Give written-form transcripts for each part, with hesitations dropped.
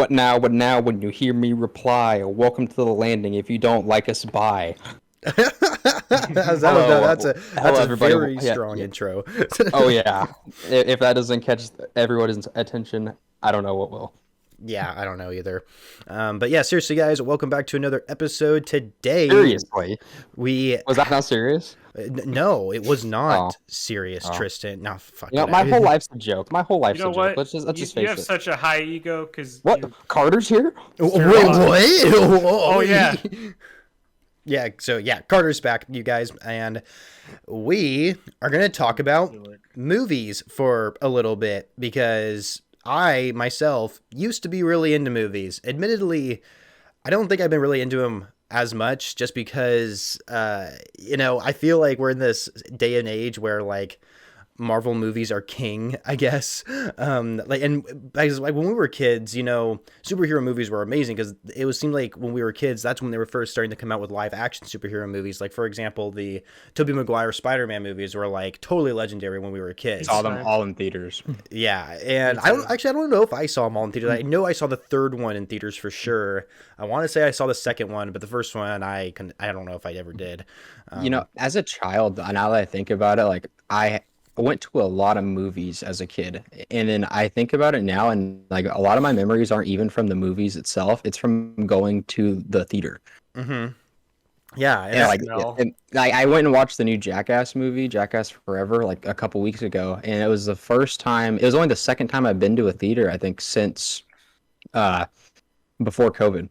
What now? What now? When you hear me reply, welcome to the landing. If you don't like us, bye. That's Hello, a everybody. very Yeah, strong yeah. intro. Oh yeah. If that doesn't catch everyone's attention, I don't know what will. Yeah, I don't know either. But yeah, seriously, guys, welcome back to another episode. Today, Seriously, we was that not serious? no, it was Oh, not serious, oh. Tristan. No, fuck You know, it. my whole life's a joke. My whole You life's a know joke. what? Let's You, just you face have it. such a high ego because What? Carter's here? Wait, God. what? Oh yeah. Yeah, so yeah, Carter's back, you guys, and we are going to talk about movies for a little bit because I myself used to be really into movies. Admittedly, I don't think I've been really into them as much just because I feel like we're in this day and age where like Marvel movies are king, I guess. Because like when we were kids, superhero movies were amazing because seemed like when we were kids, that's when they were first starting to come out with live action superhero movies. Like for example, the Tobey Maguire Spider-Man movies were like totally legendary when we were kids. Saw them all in theaters. Yeah, and I don't know if I saw them all in theaters. I know I saw the third one in theaters for sure. I want to say I saw the second one, but the first one I don't know if I ever did. As a child, now that I think about it, like I went to a lot of movies as a kid, and then I think about it now, and like a lot of my memories aren't even from the movies itself. It's from going to the theater. Mm-hmm. Yeah, and I went and watched the new Jackass movie, Jackass Forever, like a couple weeks ago, and it was the first time. It was only the second time I've been to a theater, I think, since before COVID.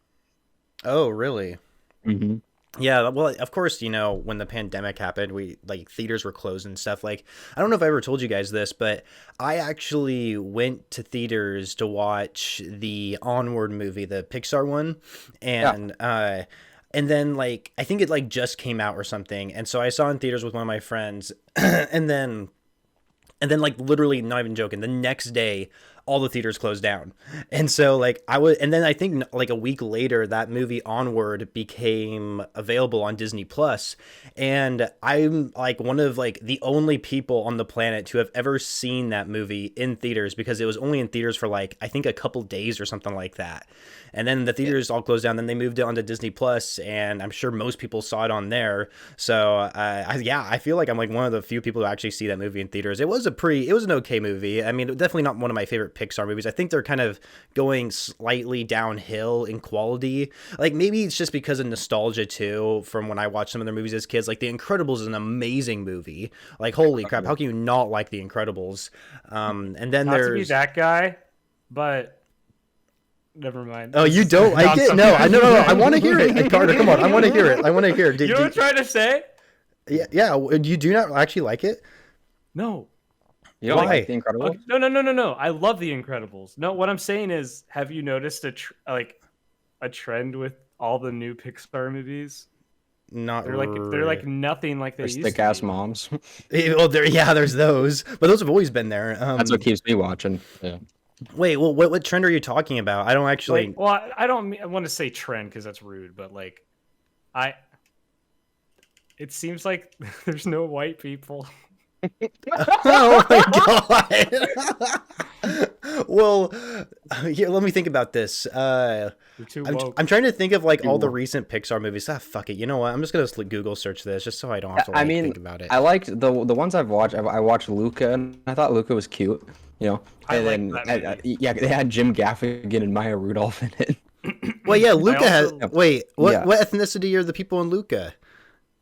Oh, really? Mm-hmm. Yeah, well, of course, when the pandemic happened, theaters were closed and stuff. Like, I don't know if I ever told you guys this, but I actually went to theaters to watch the Onward movie, the Pixar one, and and then like I think it like just came out or something, and so I saw it in theaters with one of my friends, and then like literally not even joking, the next day all the theaters closed down. And so like and then I think like a week later that movie Onward became available on Disney Plus, and I'm like one of like the only people on the planet to have ever seen that movie in theaters because it was only in theaters for like I think a couple days or something like that. And then the theaters all closed down. Then they moved it onto Disney Plus, and I'm sure most people saw it on there. So I feel like I'm like one of the few people who actually see that movie in theaters. It was an okay movie. I mean, definitely not one of my favorite Pixar movies. I think they're kind of going slightly downhill in quality. Like maybe it's just because of nostalgia too, from when I watched some of their movies as kids. Like The Incredibles is an amazing movie. Like holy crap, how can you not like The Incredibles? And then Not there's to be that guy, but. Never mind. Oh, you don't like it? No, I want to hear it. Carter, come on. I want to hear it. You know what I'm trying to say? Yeah. You do not actually like it? No. You don't like The Incredibles? No. I love The Incredibles. No, what I'm saying is, have you noticed a trend with all the new Pixar movies? They're like nothing like they used to be. Thick ass moms. Well, there's those, but those have always been there. That's what keeps me watching. Yeah. Wait, well, what trend are you talking about? I don't actually. I don't want to say trend because that's rude, but like, it seems like there's no white people. Oh my god. Well, here, let me think about this. You're too woke. I'm trying to think of like all the recent Pixar movies. Fuck it. You know what? I'm just gonna Google search this just so I don't have to think about it. I liked the ones I've watched. I watched Luca, and I thought Luca was cute. And they had Jim Gaffigan and Maya Rudolph in it. Well, yeah, Luca has. Wait, what ethnicity are the people in Luca?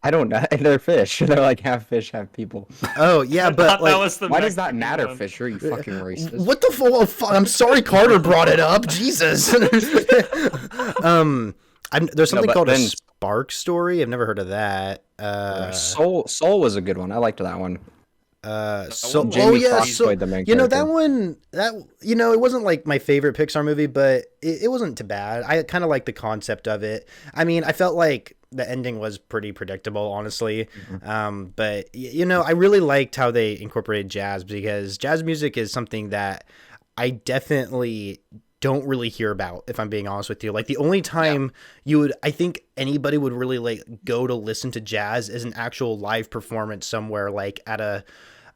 I don't know. They're fish. They're like half fish, half people. Oh yeah, but like, why does that matter, Fisher? You fucking racist. What the I'm sorry, Carter brought it up. Jesus. There's something called a Spark Story. I've never heard of that. Soul was a good one. I liked that one. Jamie Foxx played the main character. That one, it wasn't like my favorite Pixar movie, but it wasn't too bad. I kind of like the concept of it. I mean, I felt like the ending was pretty predictable, honestly. Mm-hmm. But I really liked how they incorporated jazz because jazz music is something that I definitely don't really hear about, if I'm being honest with you. Like the only time I think anybody would really like go to listen to jazz is an actual live performance somewhere, like at a,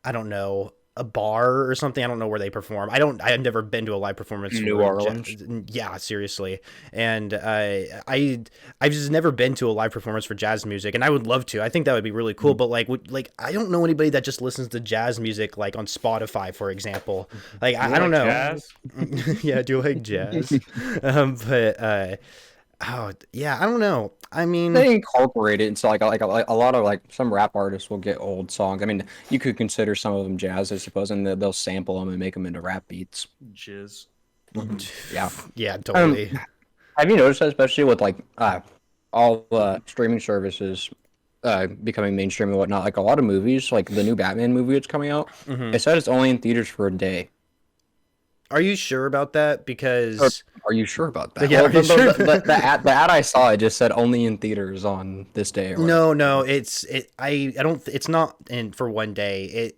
I don't know, a bar or something. I don't know where they perform. I've never been to a live performance. New for Orleans. Yeah, seriously. And I've just never been to a live performance for jazz music, and I would love to. I think that would be really cool. But like I don't know anybody that just listens to jazz music like on Spotify, for example. Like I don't know. Jazz? Yeah, I do like jazz. But oh yeah, I don't know. I mean, They incorporate it into like a lot of like some rap artists will get old songs. I mean, you could consider some of them jazz, I suppose, and they'll sample them and make them into rap beats. Jizz. Yeah. yeah, totally. Have you noticed that, especially with like all streaming services becoming mainstream and whatnot? Like a lot of movies, like the new Batman movie that's coming out, it said it's only in theaters for a day. Are you sure about that? Because Are you sure about that? Yeah, Well, are you sure? the ad I saw, it just said only in theaters on this day. Or whatever. no, I don't. It's not in for one day.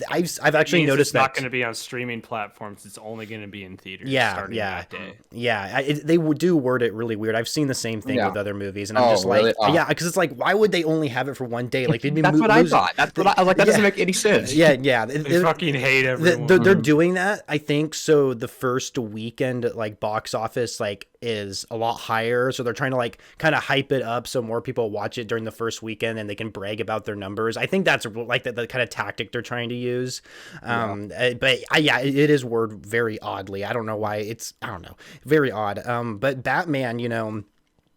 I've actually Means noticed it's not that. going to be on streaming platforms. It's only going to be in theaters. Yeah, starting that day. yeah. They do word it really weird. I've seen the same thing with other movies, and I'm just like, really? yeah, because it's like, why would they only have it for one day? Like, That's what I thought. That's what I was like. That doesn't make any sense. Yeah. They fucking hate everyone. They're doing that, I think, so the first weekend like box office like is a lot higher, so they're trying to like kind of hype it up so more people watch it during the first weekend and they can brag about their numbers. I think that's like the kind of tactic they're trying to use. But it is worded very oddly. I don't know why. I don't know, very odd. But Batman,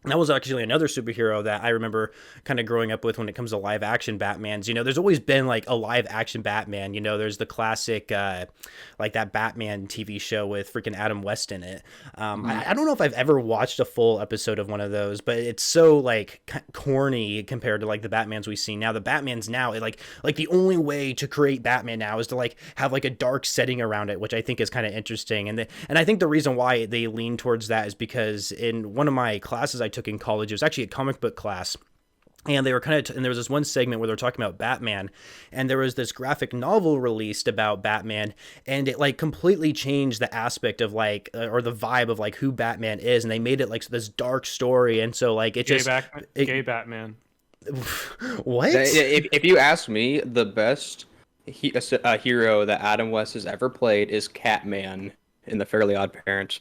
that was actually another superhero that I remember kind of growing up with when it comes to live action Batmans. There's always been like a live action Batman. There's the classic, like that Batman TV show with freaking Adam West in it. I don't know if I've ever watched a full episode of one of those, but it's so like corny compared to like the Batmans we see now. The Batmans now, like the only way to create Batman now is to like have like a dark setting around it, which I think is kind of interesting. And I think the reason why they lean towards that is because in one of my classes I took in college, it was actually a comic book class, and they were and there was this one segment where they were talking about Batman, and there was this graphic novel released about Batman, and it like completely changed the aspect of like or the vibe of like who Batman is, and they made it like this dark story, and so like it gay Batman. What? If you ask me, the best hero that Adam West has ever played is Catman in the Fairly Odd Parents.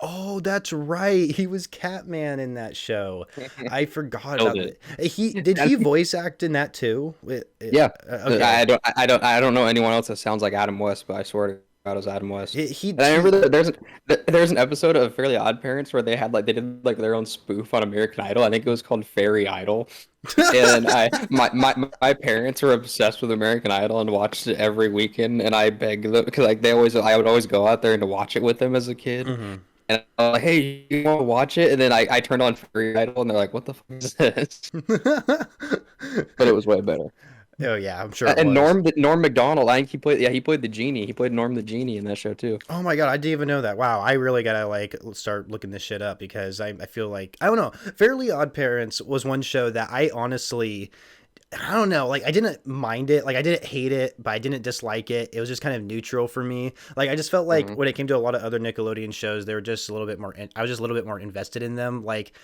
Oh, that's right. He was Catman in that show. I forgot about it. Did he voice act in that too? Yeah. Okay. I don't know anyone else that sounds like Adam West, but I swear to God, it was Adam West. And I remember there's an episode of Fairly Odd Parents where they did like their own spoof on American Idol. I think it was called Fairy Idol. And my parents were obsessed with American Idol and watched it every weekend. And I begged them because like I would always go out there and to watch it with them as a kid. Mm-hmm. And I was like, hey, you want to watch it? And then I turned on Fairy Idol, and they're like, what the fuck is this? But it was way better. Oh, yeah, I'm sure. And Norm Macdonald, I think he played the genie. He played Norm the Genie in that show, too. Oh, my God, I didn't even know that. Wow, I really got to, like, start looking this shit up because I feel like, I don't know, Fairly Odd Parents was one show that I honestly... I don't know, like I didn't mind it, like I didn't hate it, but I didn't dislike it. It was just kind of neutral for me. Like I just felt like when it came to a lot of other Nickelodeon shows, they were just a little bit more. I was just a little bit more invested in them. Like,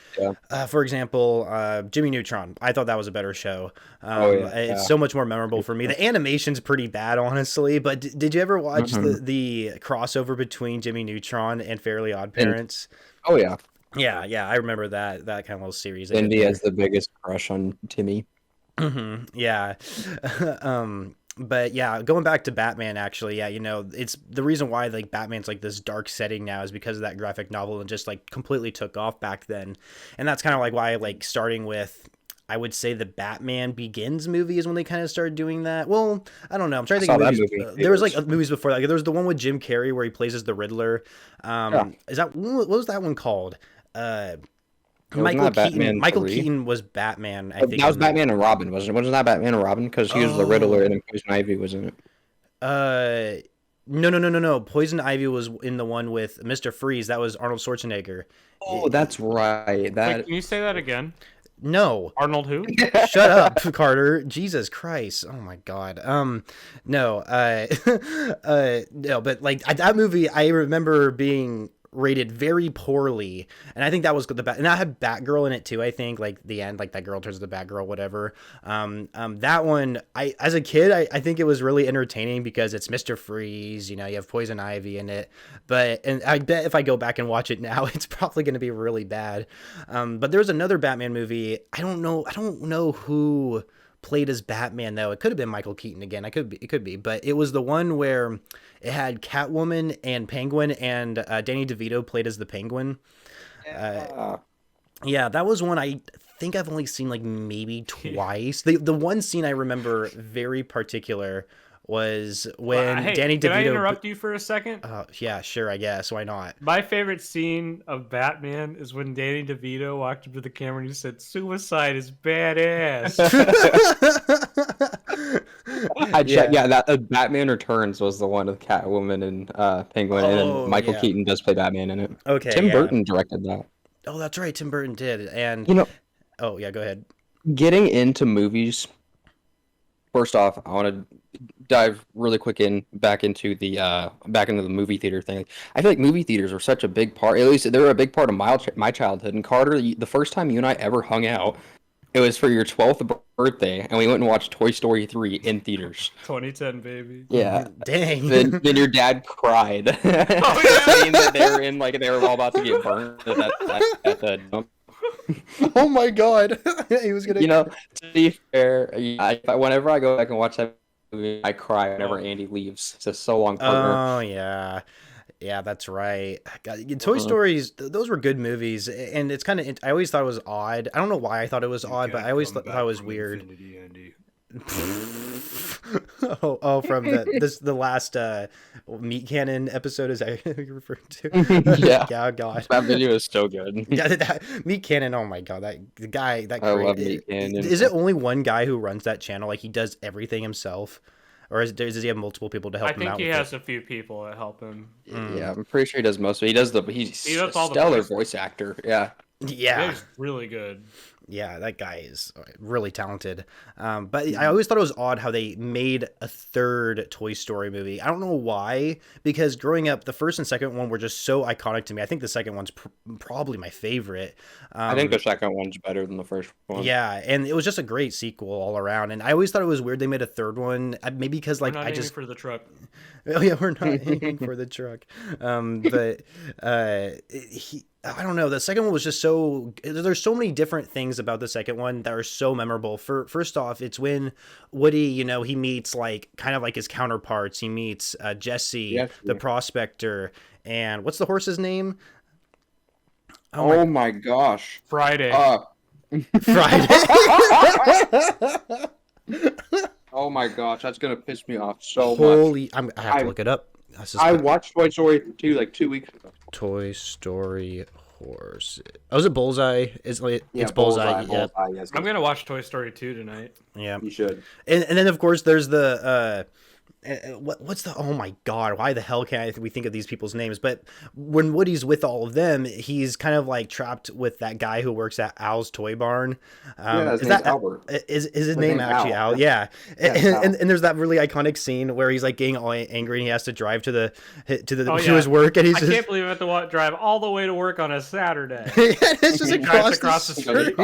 for example, Jimmy Neutron. I thought that was a better show. It's so much more memorable for me. The animation's pretty bad, honestly. But did you ever watch the crossover between Jimmy Neutron and Fairly Odd Parents? Oh yeah. Yeah, I remember that kind of little series. Indy has the biggest crush on Timmy. Yeah. But yeah, going back to Batman, actually, yeah, it's the reason why like Batman's like this dark setting now is because of that graphic novel and just like completely took off back then. And that's kind of like why like starting with, I would say the Batman Begins movie is when they kind of started doing that. Well, I don't know. I'm trying to think of movies. There was like movies before that. Like, there was the one with Jim Carrey where he plays as the Riddler. What was that one called? Michael Keaton was Batman, I think. That was Batman and Robin, wasn't it? Wasn't that Batman and Robin? Because he was the Riddler and then Poison Ivy was in it. No. Poison Ivy was in the one with Mr. Freeze. That was Arnold Schwarzenegger. Oh, that's right. Wait, can you say that again? No. Arnold who? Shut up, Carter. Jesus Christ. Oh my God. No. No, but like that movie, I remember being rated very poorly, and I think that was and I had Batgirl in it too. I think like the end, like that girl turns into Batgirl, whatever. That one, as a kid, I think it was really entertaining because it's Mr. Freeze. You know, you have Poison Ivy in it, and I bet if I go back and watch it now, it's probably going to be really bad. But there's another Batman movie. I don't know who played as Batman though. It could have been Michael Keaton again. It could be, but it was the one where it had Catwoman and Penguin, and Danny DeVito played as the Penguin. Yeah, that was one I think I've only seen like maybe twice. The one scene I remember very particular was when Danny DeVito. Can I interrupt you for a second? Yeah, sure, I guess. Why not? My favorite scene of Batman is when Danny DeVito walked up to the camera and he said, "Suicide is badass." That Batman Returns was the one with Catwoman and Penguin, and then Michael Keaton does play Batman in it. Okay, Tim Burton directed that. Oh, that's right, Tim Burton did. And oh yeah, go ahead. Getting into movies. First off, I want to dive really quick back into the movie theater thing. I feel like movie theaters were such a big part. At least they were a big part of my childhood. And Carter, the first time you and I ever hung out, it was for your 12th birthday, and we went and watched Toy Story 3 in theaters. 2010, baby. Yeah. Dang. Then your dad cried. Oh, yeah. Seeing that they were all about to get burned at the dump. Oh my god. He was gonna. To be fair, whenever I go back and watch that movie, I cry whenever Andy leaves. It's a so long partner. Oh yeah. Yeah, that's right. God, Toy Stories, those were good movies, and it's kind of. I always thought it was odd. I don't know why I thought it was odd, but I always thought it was weird. From the last Meat Cannon episode, is that who you referred to? Yeah. Yeah, God. That video is so good. Yeah, Meat Cannon. Oh my God, that guy. I love Meat Cannon. Is it only one guy who runs that channel? Like he does everything himself, or does he have multiple people to help him out? I think he has a few people that help him. Yeah, I'm pretty sure he does most of it. He's a stellar voice actor. Yeah. Yeah, he's really good. Yeah, that guy is really talented. But I always thought it was odd how they made a third Toy Story movie. I don't know why, because growing up, the first and second one were just so iconic to me. I think the second one's probably my favorite. I think the second one's better than the first one. Yeah, and it was just a great sequel all around. And I always thought it was weird they made a third one. Maybe because we're not aiming for the truck. Oh yeah, we're not aiming for the truck. I don't know. The second one was just so. There's so many different things about the second one that are so memorable. First off, it's when Woody, he meets kind of like his counterparts. He meets Jesse, the prospector, and what's the horse's name? Oh my gosh! Friday. Friday. Oh my gosh, that's gonna piss me off so much. I have to look it up. I watched Toy Story 2 like 2 weeks ago. Toy Story horse. Oh, is it Bullseye? It's Bullseye. Yeah. Bullseye, yes. I'm gonna watch Toy Story 2 tonight. Yeah, you should. And then of course there's the what's the, oh my God, why the hell can't we think of these people's names? But when Woody's with all of them, he's kind of like trapped with that guy who works at Al's Toy Barn. His name's Albert. Is his name actually Al? Yeah. And there's that really iconic scene where he's like getting all angry and he has to drive to his work, and I can't believe I have to drive all the way to work on a Saturday. It's just across the street.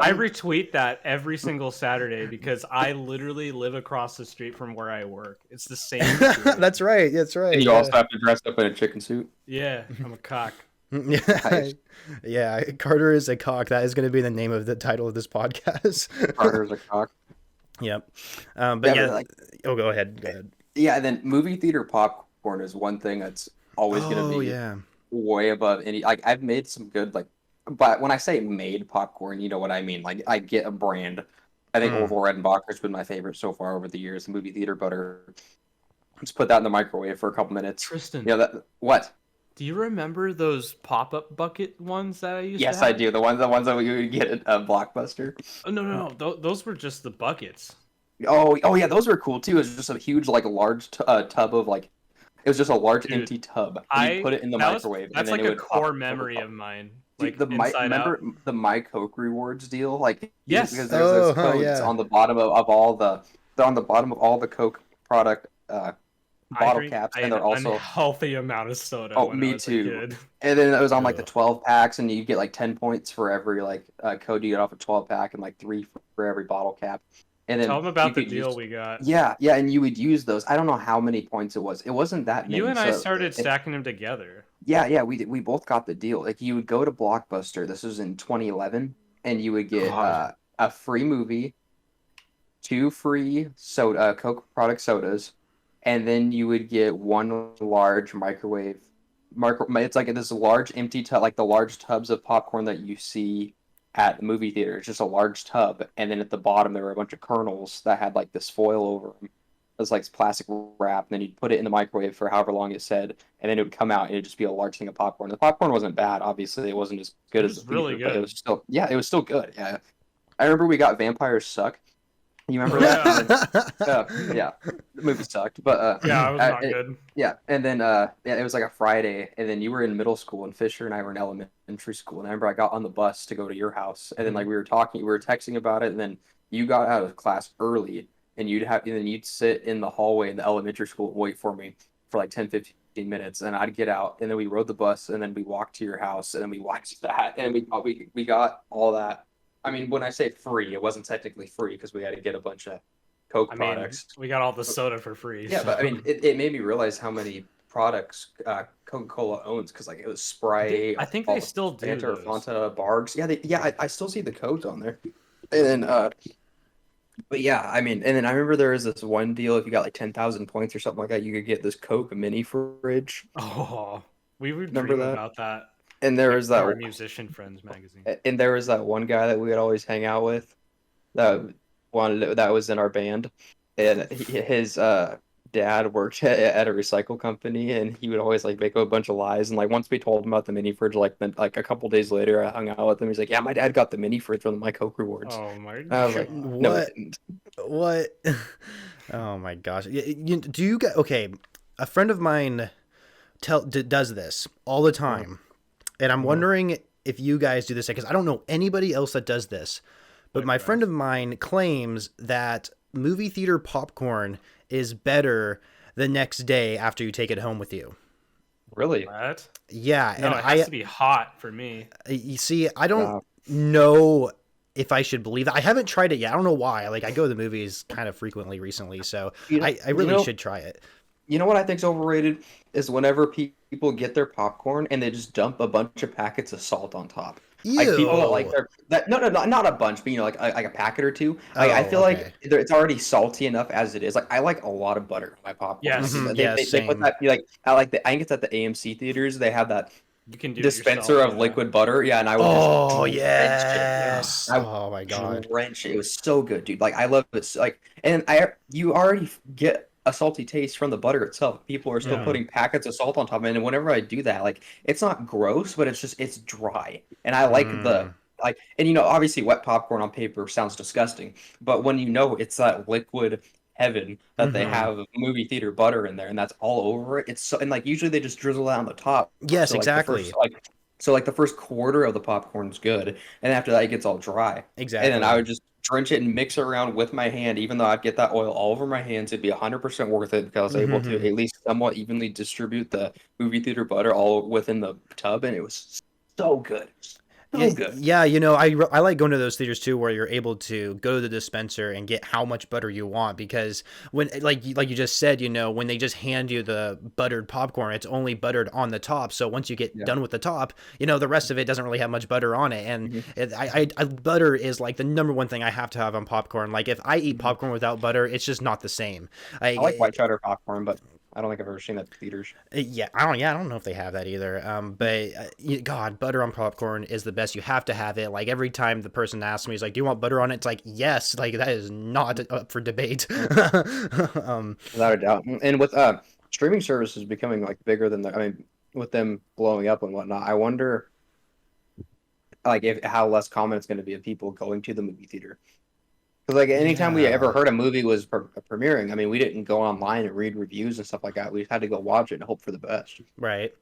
I retweet that every single Saturday because I literally live across the street from where I work. It's the same. That's right. And you also have to dress up in a chicken suit. Yeah, I'm a cock. Yeah, Carter is a cock. That is going to be the name of the title of this podcast. Carter's a cock. Yep. Go ahead. Yeah, and then movie theater popcorn is one thing that's always going to be way above any. Like I've made some good but when I say made popcorn, you know what I mean. Like I get a brand. I think Orville Redenbacher's been my favorite so far over the years. The movie theater butter. Let's put that in the microwave for a couple minutes. Tristan. Yeah, what? Do you remember those pop-up bucket ones that I used to have? Yes, I do. The ones that we would get at Blockbuster. Oh, no. Those were just the buckets. Oh yeah, those were cool too. It was just a huge large tub of it was just a large empty tub. You put it in the microwave. That's and then a core memory of mine. Remember the My Coke rewards deal? Yes, because there's those codes on the bottom of all the Coke product I bottle drink caps, and an they're also unhealthy amount of soda oh, when I me was a too. kid. And then it was on like the Ugh. 12 packs, and you get like 10 points for every like code you get off a 12 pack, and like three for every bottle cap. And Tell then them you about the could deal use we got. yeah, and you would use those. I don't know how many points it was. It wasn't that You many. and I So started stacking them together. yeah, we did. We both got the deal. Like you would go to Blockbuster. This was in 2011, and you would get God. a free movie, two free soda Coke product sodas, and then you would get one large it's like this large empty tub, like the large tubs of popcorn that you see at the movie theater. It's just a large tub, and then at the bottom there were a bunch of kernels that had like this foil over them. It was like plastic wrap, and then you'd put it in the microwave for however long it said, and then it would come out and it'd just be a large thing of popcorn. The popcorn wasn't bad, obviously. It wasn't as It good as the was really theater, but it good. was still yeah, it was still good. Yeah. I remember we got Vampires Suck. You remember Oh that? And yeah. then yeah, the movie sucked, but Yeah, it was not good. yeah, and then yeah, it was like a Friday, and then you were in middle school, and Fisher and I were in elementary school. And I remember I got on the bus to go to your house, and then like we were texting about it, and then you got out of class early, and and then you'd sit in the hallway in the elementary school and wait for me for like 10, 15 minutes, and I'd get out, and then we rode the bus, and then we walked to your house, and then we watched that, and we got all that. I mean, when I say free, it wasn't technically free because we had to get a bunch of Coke I mean, products. we got all the soda for free. Yeah, So. but I mean, it made me realize how many products Coca-Cola owns because like it was Sprite, I think all they still do Fanta, or those. Fanta, Bargs. I still see the codes on there. And then, but yeah, I mean, and then I remember there was this one deal if you got like 10,000 points or something like that, you could get this Coke mini fridge. Oh, we would Remember dream that? about that. And there Like was for our that, musician friends magazine. and there was that one guy that we would always hang out with that was in our band, and his dad worked at a recycle company, and he would always like make a bunch of lies. And like once we told him about the mini fridge, like a couple days later, I hung out with him. He's like, "Yeah, my dad got the mini fridge from my Coke rewards." Oh my And I was like, god. "No, he What? didn't." What? Oh my gosh. Do you get okay? A friend of mine does this all the time, and I'm wondering if you guys do this because I don't know anybody else that does this. But my friend of mine claims that movie theater popcorn is better the next day after you take it home with you. Really? What? Yeah, No, and it has to be hot for me. you see, I don't Wow. know if I should believe that. I haven't tried it yet. I don't know why. Like I go to the movies kind of frequently recently, so I really should try it. You know what I think's overrated is whenever people get their popcorn and they just dump a bunch of packets of salt on top. Like people that like Ew. not a bunch, but you know, like a packet or two. I Oh, feel okay. like it's already salty enough as it is. Like I like a lot of butter in my popcorn. Yes. Like, Yeah, they put same. that like I think it's at the AMC theaters. They have that You can do it dispenser yourself, of yeah. liquid butter. Yeah, and I would Oh, just drench it. Yeah. yes. I Oh my God. drench it. It was so good, dude. Like I love it. Like, and you already get a salty taste from the butter itself. People are still Yeah. putting packets of salt on top of it, and whenever I do that, like it's not gross, but it's dry, and I like the like. And you know, obviously, wet popcorn on paper sounds disgusting, but when you know it's that liquid heaven that they Mhm. have movie theater butter in there, and that's all over it. It's so, and like usually they just drizzle that on the top. Yes, So like exactly. the first quarter of the popcorn's good, and after that it gets all dry. And then I Exactly. would just drench it and mix it around with my hand, even though I'd get that oil all over my hands. It'd be 100% worth it because I was able to Mhm. at least somewhat evenly distribute the movie theater butter all within the tub, and it was so good. Yeah, So good. yeah, I like going to those theaters too, where you're able to go to the dispenser and get how much butter you want. Because when, like you just said, when they just hand you the buttered popcorn, it's only buttered on the top. So once you get Yeah. done with the top, the rest of it doesn't really have much butter on it. And Mhm. butter is like the number one thing I have to have on popcorn. Like if I eat Mhm. popcorn without butter, it's just not the same. I like white cheddar popcorn, but I don't think I've ever seen that in theaters. Yeah, I don't know if they have that either. But God, butter on popcorn is the best. You have to have it. Like every time the person asks me, he's like, "Do you want butter on it?" It's like, yes. Like that is not up for debate. Without a doubt. And with streaming services becoming like bigger than I mean, with them blowing up and whatnot, I wonder like if how less common it's going to be of people going to the movie theater. Because like anytime we ever Yeah. heard a movie was premiering, I mean, we didn't go online and read reviews and stuff like that. We just had to go watch it and hope for the best. Right.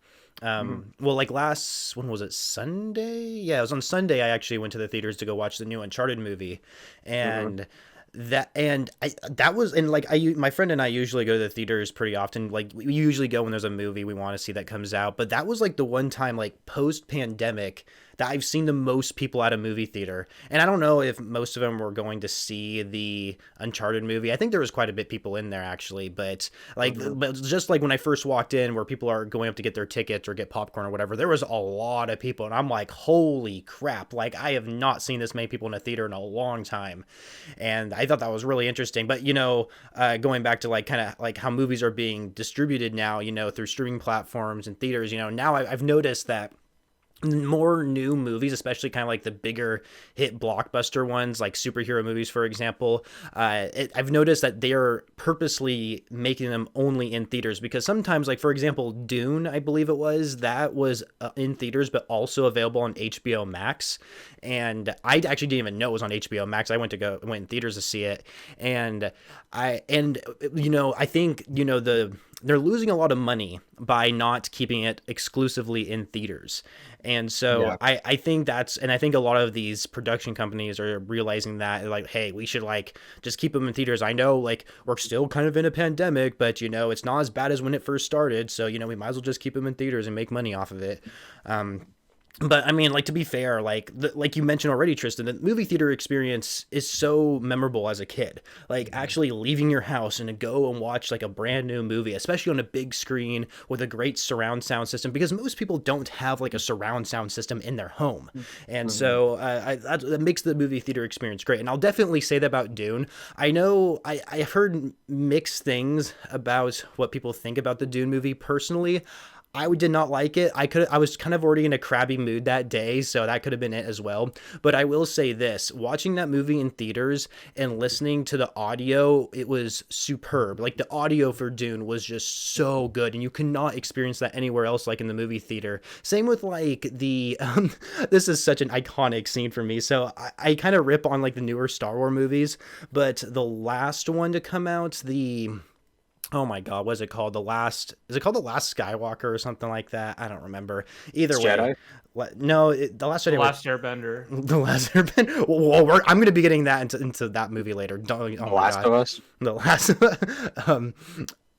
Mhm. Well, like when was it? Sunday? Yeah, it was on Sunday. I actually went to the theaters to go watch the new Uncharted movie, and That was, and like my friend and I usually go to the theaters pretty often. Like we usually go when there's a movie we want to see that comes out. But that was like the one time, like post pandemic, that I've seen the most people at a movie theater. And I don't know if most of them were going to see the Uncharted movie. I think there was quite a bit people in there actually, but like, but just like when I first walked in, where people are going up to get their tickets or get popcorn or whatever, there was a lot of people, and I'm like, holy crap! Like I have not seen this many people in a theater in a long time, and I thought that was really interesting. But going back to like kind of like how movies are being distributed now, through streaming platforms and theaters, now I've noticed that more new movies, especially kind of like the bigger hit blockbuster ones, like superhero movies, for example. I've noticed that they are purposely making them only in theaters, because sometimes, like for example, Dune, I believe it was, that was in theaters, but also available on HBO Max. And I actually didn't even know it was on HBO Max. I went in theaters to see it, and I think they're losing a lot of money by not keeping it exclusively in theaters. And so Yeah. I think I think a lot of these production companies are realizing that, like, hey, we should like just keep them in theaters. I know like we're still kind of in a pandemic, but it's not as bad as when it first started. So, we might as well just keep them in theaters and make money off of it. But I mean, like, to be fair, like you mentioned already, Tristan, the movie theater experience is so memorable as a kid. Like actually leaving your house and to go and watch like a brand new movie, especially on a big screen with a great surround sound system, because most people don't have like a surround sound system in their home. And so that makes the movie theater experience great. And I'll definitely say that about Dune. I know I've heard mixed things about what people think about the Dune movie. Personally, I did not like it. I was kind of already in a crabby mood that day, so that could have been it as well. But I will say this, watching that movie in theaters and listening to the audio, it was superb. Like the audio for Dune was just so good, and you cannot experience that anywhere else like in the movie theater. Same with like this is such an iconic scene for me. So I kind of rip on like the newer Star Wars movies, but the last one to come out, oh my God, what is it called? Is it called The Last Skywalker or something like that? I don't remember. Either way. Jedi? No, The Last Jedi. The Last Airbender. The Last Airbender. Well, I'm going to be getting that into that movie later. Oh The Last of Us? The Last.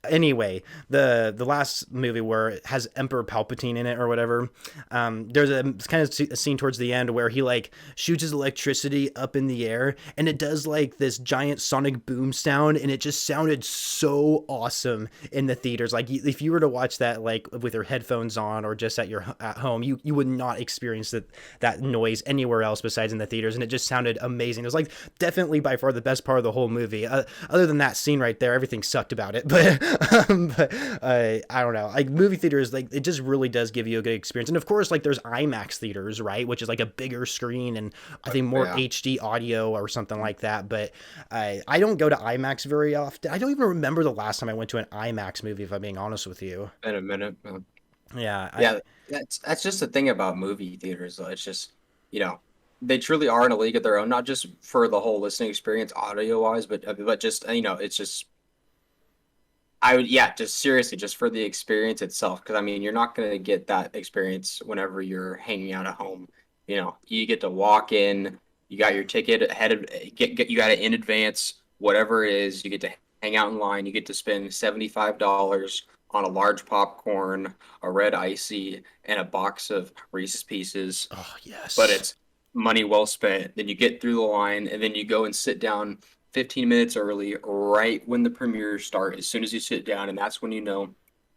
Anyway, the last movie where it has Emperor Palpatine in it or whatever, there's a kind of a scene towards the end where he like shoots his electricity up in the air, and it does like this giant sonic boom sound, and it just sounded so awesome in the theaters. Like if you were to watch that like with your headphones on or just at home, you would not experience that noise anywhere else besides in the theaters, and it just sounded amazing. It was like definitely by far the best part of the whole movie. Other than that scene right there, everything sucked about it, but I don't know, like movie theaters, like it just really does give you a good experience. And of course, like there's IMAX theaters, right, which is like a bigger screen and I think more HD audio or something like that. But I don't go to IMAX very often. I don't even remember the last time I went to an IMAX movie, if I'm being honest with you. In a minute. Yeah, That's just the thing about movie theaters, though. It's just, they truly are in a league of their own, not just for the whole listening experience audio wise, but just, it's just, just seriously, just for the experience itself. Because I mean, you're not going to get that experience whenever you're hanging out at home. You get to walk in, you got your ticket ahead of, you got it in advance, whatever it is, you get to hang out in line, you get to spend $75 on a large popcorn, a red icy, and a box of Reese's Pieces. Oh yes. But it's money well spent. Then you get through the line, and then you go and sit down 15 minutes early, right when the premiere starts, as soon as you sit down, and that's when you know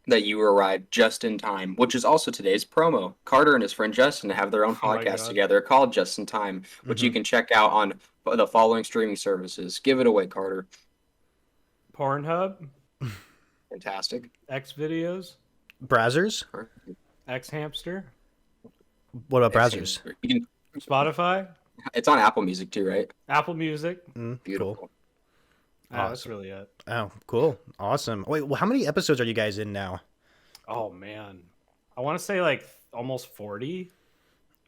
that you arrived just in time, which is also today's promo. Carter and his friend Justin have their own podcast together called Just in Time, which you can check out on the following streaming services. Give it away, Carter. Pornhub. Fantastic. X videos. Brazzers. X Hamster. What about Brazzers? Spotify. It's on Apple Music too, right? Apple Music. Beautiful. Cool. Awesome. That's really it. Oh, cool. Awesome. Wait, well, how many episodes are you guys in now? Oh, man. I want to say like almost 40.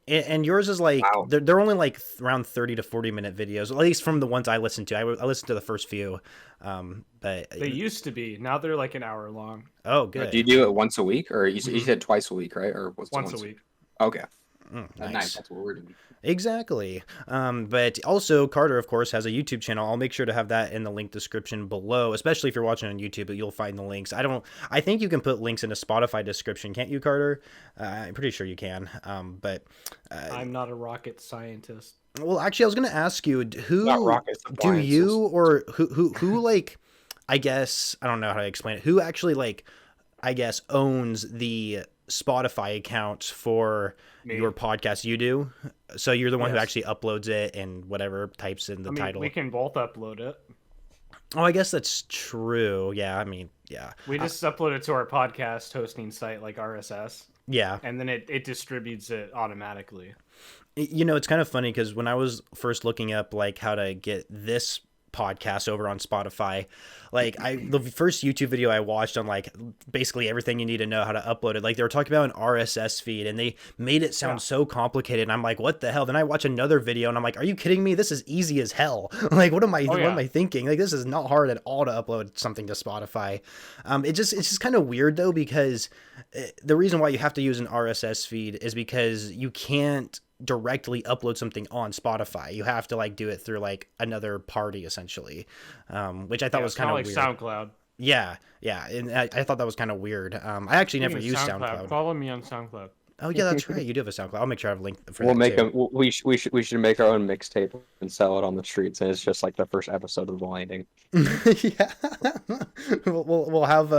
And yours is like, wow. They're only like around 30 to 40-minute videos, at least from the ones I listened to. I listened to the first few. But they used to be. Now they're like an hour long. Oh, good. Do you do it once a week? Or you said twice a week, right? Or once a week. Okay. Nice. That's what we're doing. Exactly. But also Carter, of course, has a YouTube channel. I'll make sure to have that in the link description below, especially if you're watching on YouTube, but you'll find the links. I think you can put links in a Spotify description. Can't you, Carter? I'm pretty sure you can. But I'm not a rocket scientist. well, actually, I was going to ask you, who Not rocket do you, or who like, I guess, I don't know how to explain it. Who actually like, I guess, owns the Spotify account for your podcast? You do? So you're the one who actually uploads it and whatever types in the title. We can both upload it. Oh, I guess that's true. Yeah, I mean, yeah. We just upload it to our podcast hosting site like RSS. Yeah. And then it distributes it automatically. You know, it's kind of funny because when I was first looking up like how to get this podcast over on Spotify, like the first YouTube video I watched on like basically everything you need to know how to upload it, like they were talking about an RSS feed and they made it sound so complicated, and I'm like, what the hell? Then I watch another video and I'm like, are you kidding me? This is easy as hell. Like what am I thinking? Like this is not hard at all to upload something to Spotify. It's just kind of weird though, because the reason why you have to use an RSS feed is because you can't directly upload something on Spotify. You have to like do it through like another party essentially, which I thought was kind of like weird. SoundCloud. Yeah, and I thought that was kind of weird. I actually never used SoundCloud. Follow me on SoundCloud. Oh yeah, that's right. You do have a SoundCloud. I'll make sure I have a link for We'll that make too. we should make our own mixtape and sell it on the streets, and it's just like the first episode of The Landing. Yeah, we'll have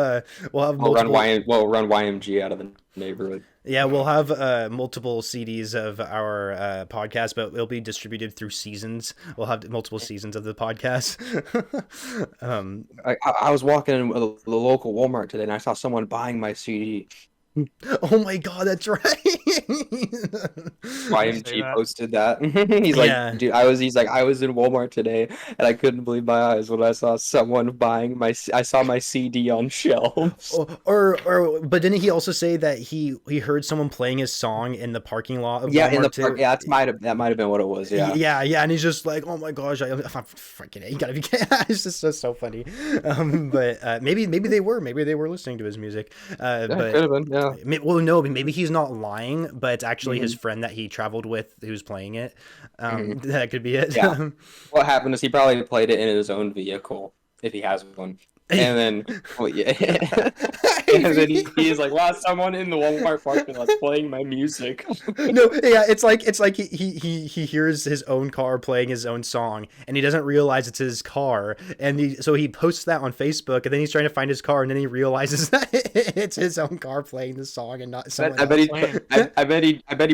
We'll run YMG out of the neighborhood. Yeah, we'll have multiple CDs of our podcast, but it'll be distributed through seasons. We'll have multiple seasons of the podcast. I was walking in the local Walmart today, and I saw someone buying my CD. Oh my god, that's right. YMG posted that. He's like, dude, I was in Walmart today, and I couldn't believe my eyes when I saw someone buying I saw my CD on shelves. But didn't he also say that he heard someone playing his song in the parking lot of Walmart in the too? Yeah, that might have been what it was. Yeah, and he's just like, oh my gosh, I'm freaking it. You gotta be kidding. It's just so funny. But maybe they were listening to his music. But could have been, yeah. Well, no, maybe he's not lying, but it's actually his friend that he traveled with who's playing it. That could be it. Yeah. What happened is he probably played it in his own vehicle, if he has one. And then, and then he's like, "Wow, someone in the Walmart parking lot's playing my music." No, yeah, it's like he hears his own car playing his own song, and he doesn't realize it's his car, and so he posts that on Facebook, and then he's trying to find his car, and then he realizes that it's his own car playing the song and not someone else. I bet he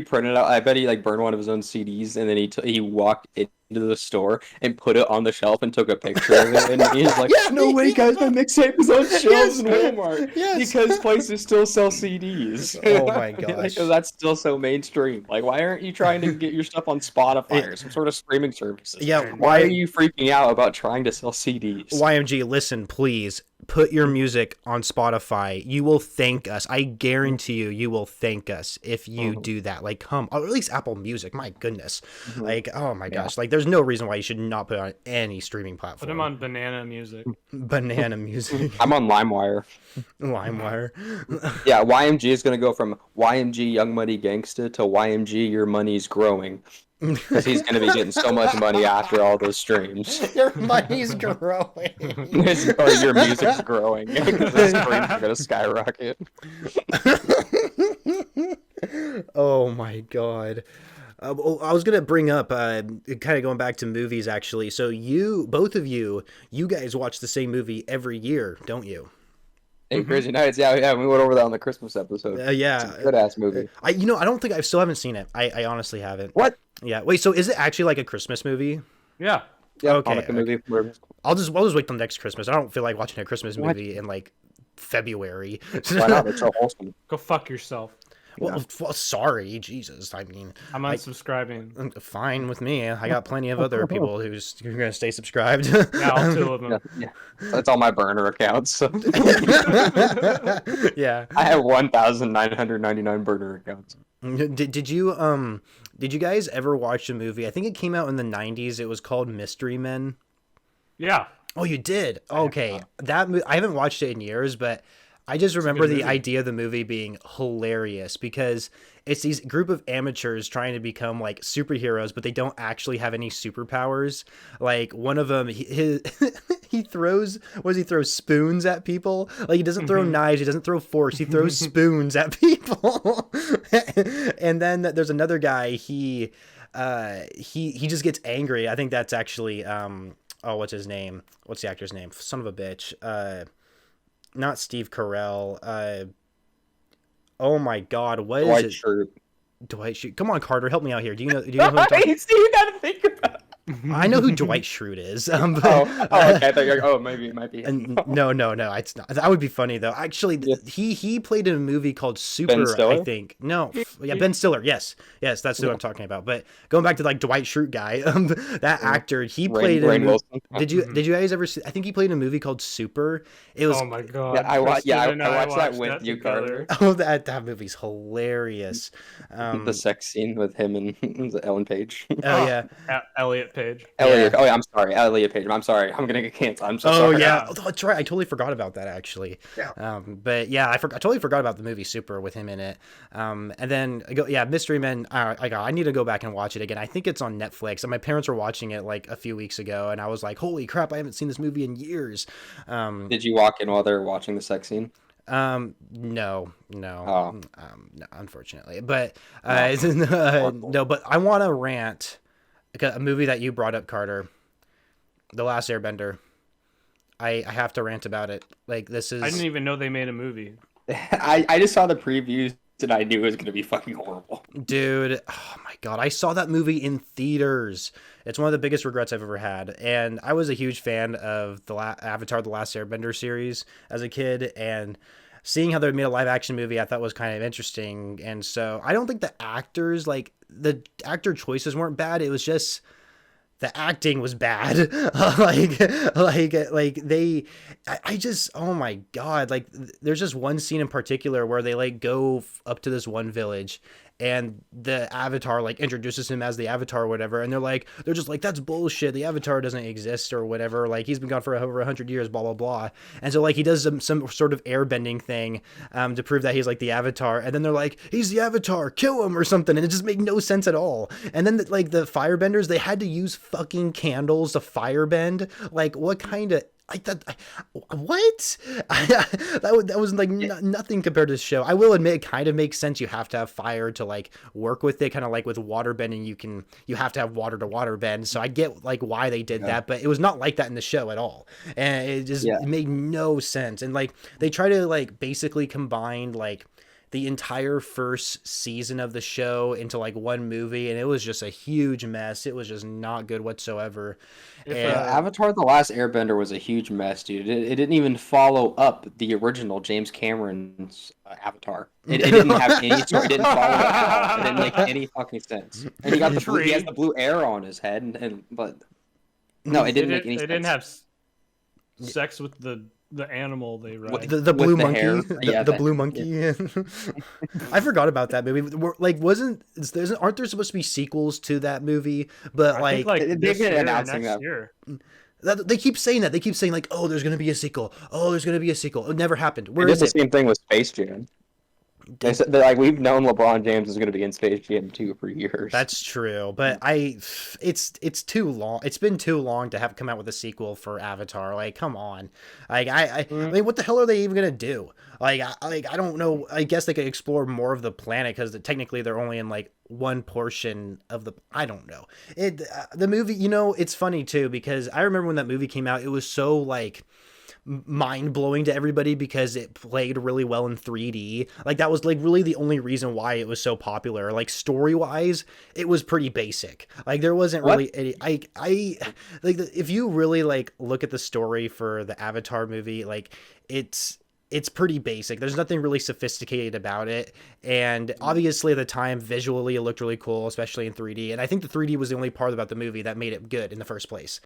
printed out. I bet he like burned one of his own CDs, and then he walked into the store and put it on the shelf and took a picture of it, and he's like, "No way, guys, my mixtape is on shelves in Walmart because places still sell CDs." Oh my gosh, because that's still so mainstream. Like, why aren't you trying to get your stuff on Spotify or some sort of streaming services? Yeah, why are you freaking out about trying to sell CDs? YMG, listen, please. Put your music on Spotify. You will thank us. I guarantee you will thank us if you do that. Like, or at least Apple Music. My goodness. Like, oh my gosh. Like, there's no reason why you should not put it on any streaming platform. Put them on Banana Music. Banana Music. I'm on LimeWire. Yeah, YMG is going to go from YMG Young Money Gangsta to YMG Your Money's Growing. Because he's going to be getting so much money after all those streams. Your money's growing. Or your music's growing. Because the streams are going to skyrocket. Oh my god. I was going to bring up, kind of going back to movies actually. So both of you guys watch the same movie every year, don't you? Hey, Crazy Nights, yeah, we went over that on the Christmas episode. Yeah, it's a good ass movie. I don't think I still haven't seen it. I honestly haven't. What? Yeah. Wait. So is it actually like a Christmas movie? Yeah. Yeah. Okay. Movie. I'll just wait till next Christmas. I don't feel like watching a Christmas movie in like February. Why not? It's so wholesome. Go fuck yourself. Well, sorry, Jesus. I mean, I'm unsubscribing. Fine with me. I got plenty of other people who are gonna stay subscribed. Yeah, all two of them. Yeah. That's all my burner accounts. So. Yeah. I have 1,999 burner accounts. Did you guys ever watch a movie? I think it came out in the 90s. It was called Mystery Men. Yeah. Oh, you did? Okay. I haven't watched it in years, but I just remember the idea of the movie being hilarious because it's these group of amateurs trying to become like superheroes, but they don't actually have any superpowers. Like one of them, he throws, what does he throw? Spoons at people. Like he doesn't throw knives, he doesn't throw forks, he throws spoons at people. And then there's another guy, he just gets angry. I think that's actually what's his name? What's the actor's name? Son of a bitch. Not Steve Carell. Oh my God, what is it? Dwight Schrute. Come on, Carter, help me out here. Do you know who I'm talking? See, you gotta think about it. I know who Dwight Schrute is. Okay. I thought you were, maybe it might be. No, it's not. That would be funny though. Actually, he played in a movie called Super. Ben Stiller? I think. No, yeah, Ben Stiller. Yes, that's what I'm talking about. But going back to like Dwight Schrute guy, that actor, he played in. Did you guys ever see? I think he played in a movie called Super. It was. Oh my God. Yeah, I watched that with you, Carter. Oh, that movie's hilarious. The sex scene with him and Ellen Page. Oh yeah, Elliot Page. Elliot. Yeah. Oh yeah, I'm sorry, Elliot Page. I'm sorry. I'm gonna get canceled. I'm so sorry. Oh yeah, that's right. I totally forgot about that actually. Yeah. But yeah, I totally forgot about the movie Super with him in it. And then Mystery Men. I need to go back and watch it again. I think it's on Netflix. And my parents were watching it like a few weeks ago, and I was like, holy crap, I haven't seen this movie in years. Did you walk in while they were watching the sex scene? No, Oh. no, unfortunately, but no, but I want to rant. A movie that you brought up, Carter, The Last Airbender. I have to rant about it. Like this is. I didn't even know they made a movie. I just saw the previews and I knew it was gonna be fucking horrible. Dude, oh my God, I saw that movie in theaters. It's one of the biggest regrets I've ever had, and I was a huge fan of the Avatar: The Last Airbender series as a kid, and seeing how they made a live action movie I thought was kind of interesting. And so I don't think the actor choices weren't bad. It was just the acting was bad. I just, oh my God, like there's just one scene in particular where they like go up to this one village and the Avatar like introduces him as the Avatar or whatever, and they're just like, that's bullshit, the Avatar doesn't exist or whatever, like he's been gone for over 100 years, blah blah blah. And so like he does some sort of airbending thing to prove that he's like the Avatar, and then they're like, he's the Avatar, kill him or something, and it just made no sense at all. And then like the firebenders, they had to use fucking candles to firebend. Like what kind of like that? What? that was like nothing compared to the show. I will admit, it kind of makes sense. You have to have fire to like work with it, kind of like with water bending. You have to have water to water bend. So I get like why they did that, but it was not like that in the show at all, and it just it made no sense. And like they try to like basically combine like the entire first season of the show into like one movie, and it was just a huge mess. It was just not good whatsoever. Avatar: The Last Airbender was a huge mess, dude. It didn't even follow up the original James Cameron's Avatar. It didn't have any sort. It didn't follow it at all. It didn't make any fucking sense. And he got the blue, he has the blue arrow on his head, but no, it didn't make any sense. They didn't have sex with the animal they ride. The blue monkey. Yeah, the blue monkey. Yeah. I forgot about that movie. Like, aren't there supposed to be sequels to that movie? But I think, they've been announcing that. They keep saying that. They keep saying like, oh, there's going to be a sequel. Oh, there's going to be a sequel. It never happened. Where is it? The same thing with Space Jam. They said that, like, we've known LeBron James is going to be in Space Jam 2 for years. That's true, but it's too long. It's been too long to have come out with a sequel for Avatar. Like, come on. Like, I mean, what the hell are they even gonna do? Like, I don't know. I guess they could explore more of the planet because technically they're only in like one portion of the. I don't know. The movie. You know, it's funny too because I remember when that movie came out. It was so like mind-blowing to everybody because it played really well in 3D. Like that was like really the only reason why it was so popular. Like story-wise, it was pretty basic. Like there wasn't really any, I like if you really like look at the story for the Avatar movie, like it's pretty basic. There's nothing really sophisticated about it. And obviously at the time, visually, it looked really cool, especially in 3D. And I think the 3D was the only part about the movie that made it good in the first place.